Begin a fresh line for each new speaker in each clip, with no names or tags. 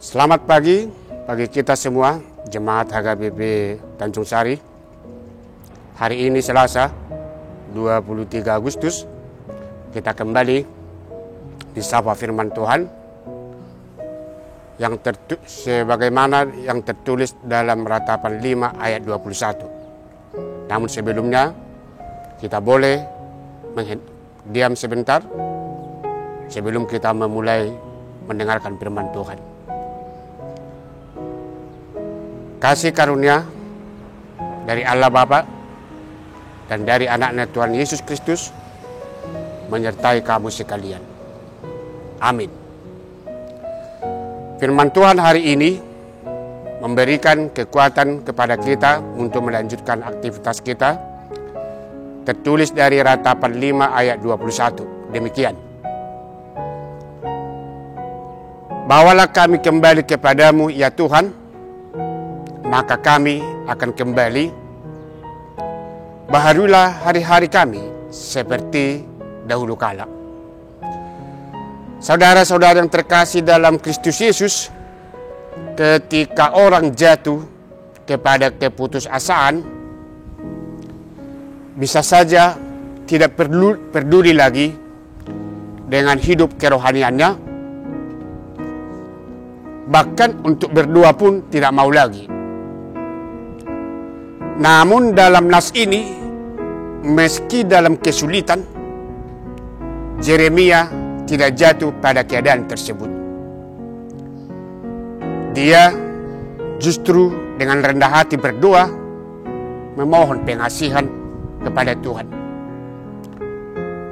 Selamat pagi bagi kita semua, Jemaat HKBP Tanjung Sari. Hari ini Selasa, 23 Agustus, kita kembali disapa firman Tuhan yang sebagaimana yang tertulis dalam Ratapan 5 ayat 21. Namun sebelumnya, kita boleh diam sebentar sebelum kita memulai mendengarkan firman Tuhan. Kasih karunia dari Allah Bapa dan dari anaknya Tuhan Yesus Kristus menyertai kamu sekalian. Amin. Firman Tuhan hari ini memberikan kekuatan kepada kita untuk melanjutkan aktivitas kita. Tertulis dari Ratapan 5 ayat 21. Demikian. Bawalah kami kembali kepadamu ya Tuhan, maka kami akan kembali. Baharulah hari-hari kami seperti dahulu kala. Saudara-saudara yang terkasih dalam Kristus Yesus, ketika orang jatuh kepada keputusasaan, bisa saja tidak peduli lagi dengan hidup kerohaniannya, bahkan untuk berdoa pun tidak mau lagi. Namun dalam nas ini, meski dalam kesulitan, Yeremia tidak jatuh pada keadaan tersebut. Dia justru dengan rendah hati berdoa, memohon pengasihan kepada Tuhan.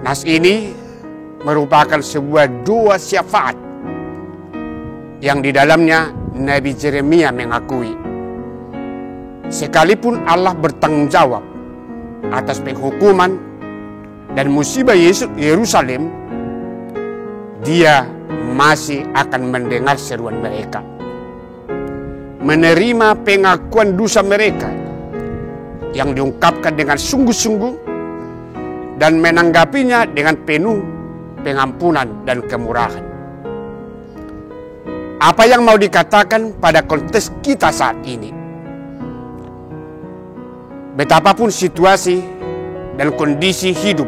Nas ini merupakan sebuah doa syafaat yang di dalamnya Nabi Yeremia mengakui, sekalipun Allah bertanggung jawab atas penghukuman dan musibah Yerusalem, Dia masih akan mendengar seruan mereka, menerima pengakuan dosa mereka yang diungkapkan dengan sungguh-sungguh dan menanggapinya dengan penuh pengampunan dan kemurahan. Apa yang mau dikatakan pada konteks kita saat ini? Betapapun situasi dan kondisi hidup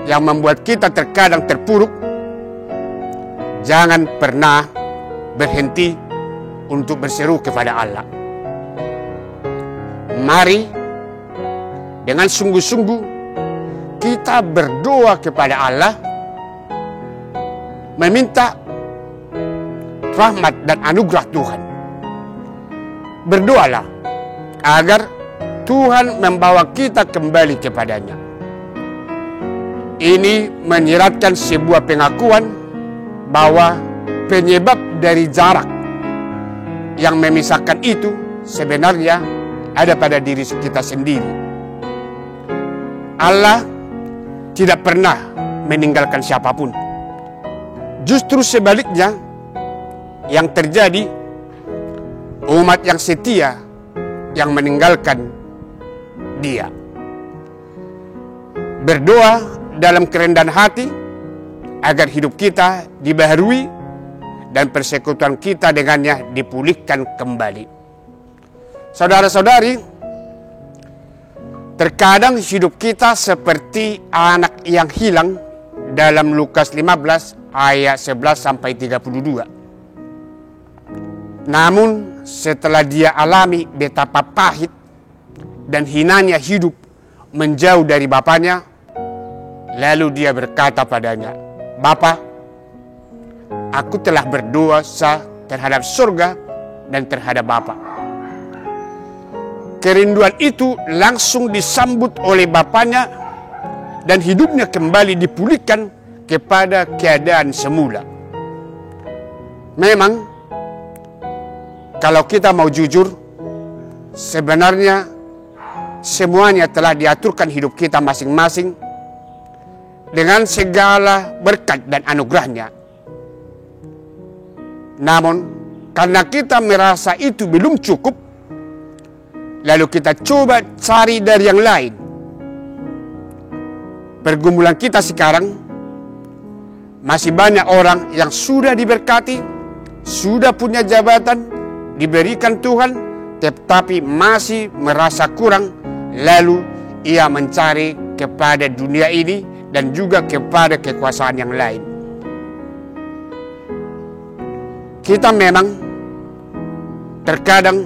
yang membuat kita terkadang terpuruk, jangan pernah berhenti untuk berseru kepada Allah. Mari dengan sungguh-sungguh kita berdoa kepada Allah, meminta rahmat dan anugerah Tuhan. Berdoalah agar Tuhan membawa kita kembali kepadanya. Ini menyiratkan sebuah pengakuan bahwa penyebab dari jarak yang memisahkan itu sebenarnya ada pada diri kita sendiri. Allah tidak pernah meninggalkan siapapun. Justru sebaliknya, yang terjadi umat yang setia yang meninggalkan Dia. Berdoa dalam kerendahan hati agar hidup kita dibaharui dan persekutuan kita dengannya dipulihkan kembali. Saudara-saudari, terkadang hidup kita seperti anak yang hilang dalam Lukas 15 ayat 11 sampai 32. Namun setelah dia alami betapa pahit dan hinanya hidup menjauh dari bapaknya, lalu dia berkata padanya, "Bapa, aku telah berdosa terhadap surga dan terhadap Bapa." Kerinduan itu langsung disambut oleh bapaknya dan hidupnya kembali dipulihkan kepada keadaan semula. Memang, kalau kita mau jujur, sebenarnya semuanya telah diaturkan hidup kita masing-masing dengan segala berkat dan anugerahnya. Namun, karena kita merasa itu belum cukup, lalu kita coba cari dari yang lain. Pergumulan kita sekarang, masih banyak orang yang sudah diberkati, sudah punya jabatan, diberikan Tuhan, tetapi masih merasa kurang, lalu ia mencari kepada dunia ini dan juga kepada kekuasaan yang lain. Kita memang terkadang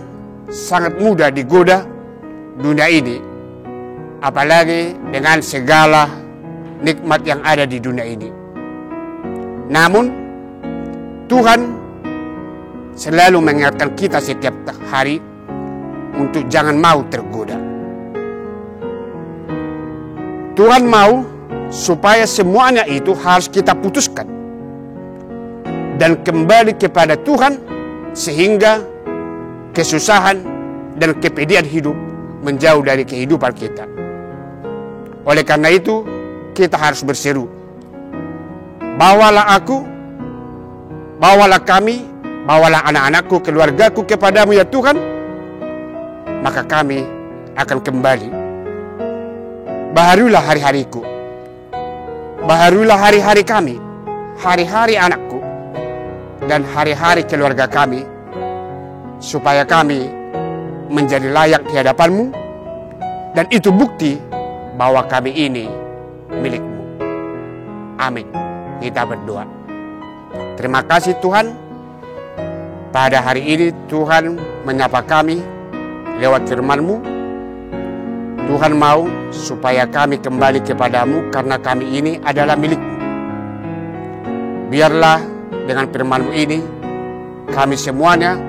sangat mudah digoda dunia ini, apalagi dengan segala nikmat yang ada di dunia ini. Namun Tuhan selalu mengingatkan kita setiap hari untuk jangan mau tergoda. Tuhan mau supaya semuanya itu harus kita putuskan dan kembali kepada Tuhan, sehingga kesusahan dan kepedihan hidup menjauh dari kehidupan kita. Oleh karena itu, kita harus berseru, bawalah aku, bawalah kami, bawalah anak-anakku, keluargaku kepadamu ya Tuhan, maka kami akan kembali. Baharulah hari-hariku, baharulah hari-hari kami, hari-hari anakku, dan hari-hari keluarga kami, supaya kami menjadi layak di hadapan-Mu, dan itu bukti bahwa kami ini milik-Mu. Amin. Kita berdoa. Terima kasih Tuhan, pada hari ini Tuhan menyapa kami lewat firman-Mu. Tuhan mau supaya kami kembali kepadamu karena kami ini adalah milik-Mu. Biarlah dengan firman-Mu ini kami semuanya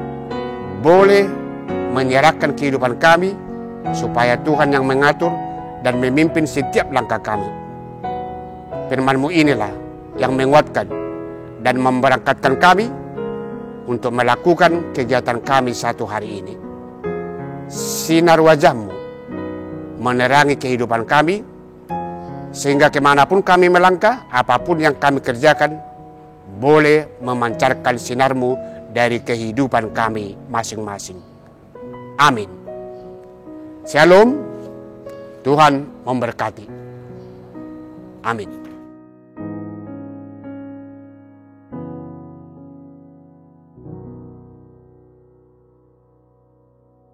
boleh menyerahkan kehidupan kami, supaya Tuhan yang mengatur dan memimpin setiap langkah kami. Firman-Mu inilah yang menguatkan dan memberangkatkan kami untuk melakukan kegiatan kami satu hari ini. Sinar wajah-Mu menerangi kehidupan kami, sehingga kemanapun kami melangkah, apapun yang kami kerjakan, boleh memancarkan sinar-Mu dari kehidupan kami masing-masing. Amin. Shalom. Tuhan memberkati. Amin.